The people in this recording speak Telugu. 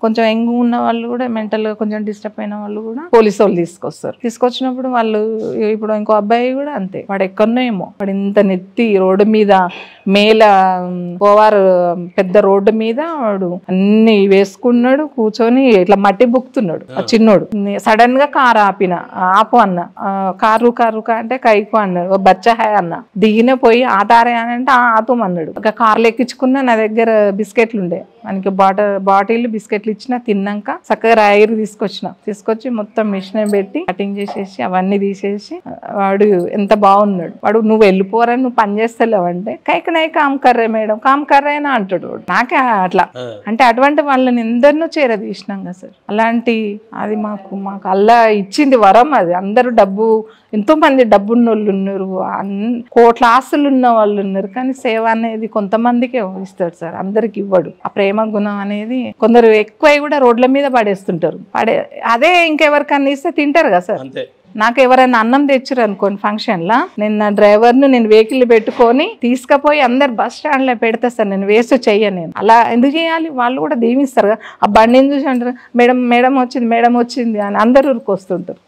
కొంచెం యంగ్ ఉన్న వాళ్ళు కూడా మెంటల్గా కొంచెం డిస్టర్బ్ అయిన వాళ్ళు కూడా పోలీసు వాళ్ళు తీసుకొస్తారు. తీసుకొచ్చినప్పుడు వాళ్ళు ఇప్పుడు ఇంకో అబ్బాయి కూడా అంతే, వాడు ఎక్కడనో ఏమో, వాడు ఇంత నెత్తి రోడ్డు మీద మేల పోవారు పెద్ద రోడ్డు మీద వాడు అన్ని వేసుకున్నాడు, కూర్చొని ఇట్లా మట్టి బుక్కుతున్నాడు. ఆ చిన్నోడు సడన్ గా కారు ఆపు అన్న, కారు అంటే కైకు అన్నాడు, బచ్చా హై అన్న, దిగిన పోయి ఆతారే అని అంటే ఆతుమన్నాడు. ఒక కార్లు ఎక్కించుకున్నా, నా దగ్గర బిస్కెట్లు ఉండే, మనకి బాటిల్ బిస్కెట్లు ఇచ్చిన, తిన్నాక చక్కగా రాయిరు తీసుకొచ్చి మొత్తం మిషన్ పెట్టి కటింగ్ చేసేసి అవన్నీ తీసేసి, వాడు ఎంత బాగున్నాడు. వాడు నువ్వు వెళ్ళిపోరని, నువ్వు పని చేస్తలేవు అంటే, కైకనై కామ్ కర్రే మేడం, కామ్ కర్రేనా అంటాడు. నాకే అట్లా అంటే అటువంటి వాళ్ళని ఎందరినో చేరదీసినాం కదా సార్. అలాంటి అది మాకు అల్లా ఇచ్చింది వరం. అది అందరూ ఎంతో మంది డబ్బున్న వాళ్ళు ఉన్నారు, కోట్ల ఆస్తులు ఉన్న వాళ్ళు ఉన్నారు, కానీ సేవ అనేది కొంతమందికే ఇస్తాడు సార్, అందరికి ఇవ్వడు. ఆ ప్రేమ గుణం అనేది కొందరు ఎక్కువ కూడా రోడ్ల మీద పడేస్తుంటారు. అదే ఇంకెవరికన్నా ఇస్తే తింటారు కదా సార్. నాకు ఎవరైనా అన్నం తెచ్చారు అనుకోండి ఫంక్షన్ లా, నేను నా డ్రైవర్ను నేను వెహికల్ పెట్టుకొని తీసుకుపోయి అందరు బస్ స్టాండ్ లో పెడతా సార్, నేను వేస్ట్ చెయ్యను. నేను అలా ఎందుకు చేయాలి, వాళ్ళు కూడా దీవిస్తారు కదా. ఆ బండిని చూసి అంటారు మేడం వచ్చింది అని అందరు ఊరికి వస్తుంటారు.